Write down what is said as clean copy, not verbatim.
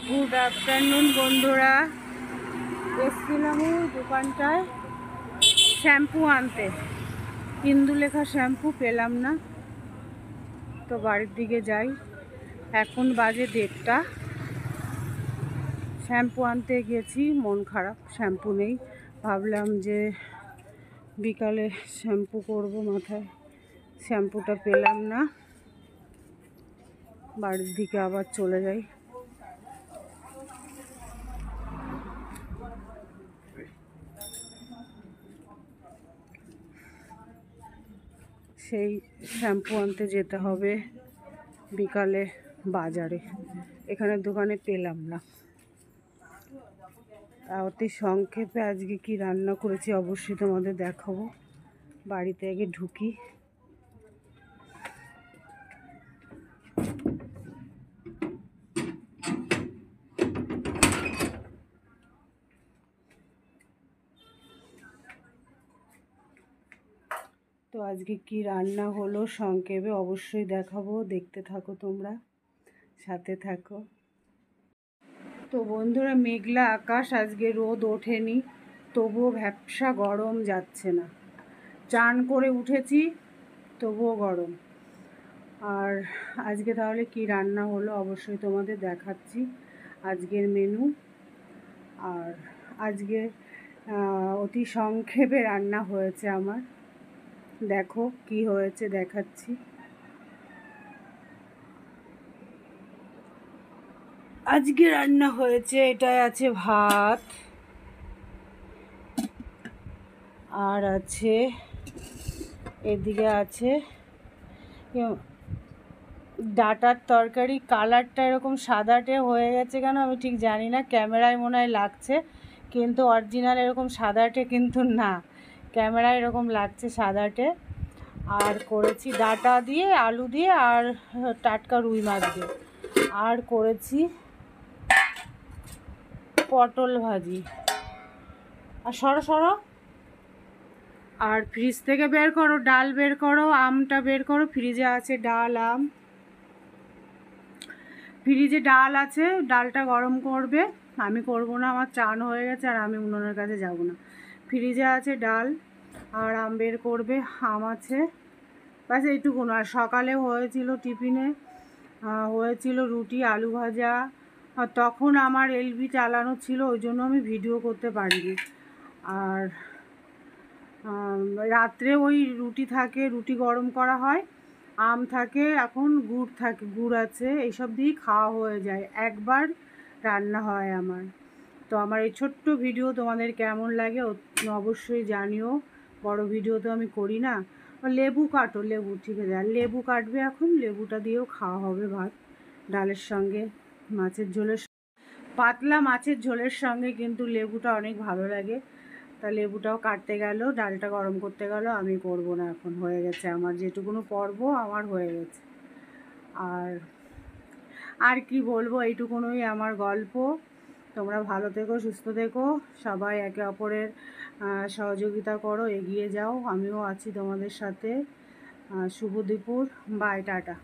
Good afternoon বন্ধুরা। এসেছিলাম ওই দোকানটায় শ্যাম্পু আনতে, ইন্দুলেখা শ্যাম্পু পেলাম না, তো বাড়ির দিকে যাই। এখন বাজে 1:30। শ্যাম্পু আনতে গেছি, মন খারাপ, শ্যাম্পু নেই। ভাবলাম যে বিকালে শ্যাম্পু করব মাথায়, শ্যাম্পুটা পেলাম না, বাড়ির দিকে আবার চলে যাই। সেই শ্যাম্পু আনতে যেতে হবে বিকালে বাজারে, এখানের দোকানে পেলাম না। অতি সংক্ষেপে আজকে কি রান্না করেছি অবশ্যই তোমাদের দেখাবো। বাড়িতে আগে ঢুকি। তো আজকে কি রান্না হলো সংক্ষেপে অবশ্যই দেখাবো, দেখতে থাকো, তোমরা সাথে থাকো। তো বন্ধুরা, মেঘলা আকাশ, আজকে রোদ ওঠেনি, তবুও ভ্যাপসা গরম যাচ্ছে না। চান করে উঠেছি তবুও গরম। আর আজকে তাহলে কি রান্না হলো অবশ্যই তোমাদের দেখাচ্ছি, আজকের মেনু। আর আজকে অতি সংক্ষেপে রান্না হয়েছে আমার, দেখো কি হয়েছে দেখাচ্ছি। আজকে রান্না হয়েছে, এটাই আছে ভাত, আর আছে এদিকে আছে ডাটার তরকারি। কালারটা এরকম সাদাটে হয়ে গেছে কেন আমি ঠিক জানি না, ক্যামেরায় মনে হয় লাগছে, কিন্তু অরিজিনাল এরকম সাদাটে কিন্তু না, ক্যামেরায় এরকম লাগছে সাদাটে। আর করেছি ডাটা দিয়ে, আলু দিয়ে, আর টাটকা রুই মাছ দিয়ে। আর করেছি পটল ভাজি। আর সরো সরো, আর ফ্রিজ থেকে বের করো, ডাল বের করো, আমটা বের করো, ফ্রিজে আছে ডাল, আম ফ্রিজে ডাল আছে, ডালটা গরম করবে। আমি করব না, আমার চান হয়ে গেছে আর আমি উনুনের কাছে যাব না। ফ্রিজে আছে ডাল আর আম বের করবে, আম আছে, ব্যাস এইটুকুন। আর সকালে হয়েছিল টিফিনে হয়েছিল রুটি, আলু ভাজা। আর তখন আমার এলবি চালানো ছিল, ওই জন্য আমি ভিডিও করতে পারিনি। আর রাত্রে ওই রুটি থাকে, রুটি গরম করা হয়, আম থাকে, এখন গুড় থাকে, গুড় আছে, এইসব দিয়েই খাওয়া হয়ে যায়, একবার রান্না হয় আমার। তো আমার এই ছোট্ট ভিডিও তোমাদের কেমন লাগে অবশ্যই জানিও। বড় ভিডিও তো আমি করি না। লেবু কাটো, লেবু, ঠিক আছে, আর লেবু কাটবে এখন, লেবুটা দিয়েও খাওয়া হবে ভাত, ডালের সঙ্গে, মাছের ঝোলের, পাতলা মাছের ঝোলের সঙ্গে কিন্তু লেবুটা অনেক ভালো লাগে। তা লেবুটাও কাটতে গেল, ডালটা গরম করতে গেল, আমি করব না, এখন হয়ে গেছে আমার যেটুকুনো পর্ব আমার হয়ে গেছে। আর আর কি বলবো, এইটুকুনই আমার গল্প। তোমরা ভালো থেকো, সুস্থ থেকো, সবাই একে অপরের সহযোগিতা করো, এগিয়ে যাও, আমিও আছি তোমাদের সাথে। শুভ দুপুর, বাই, টাটা।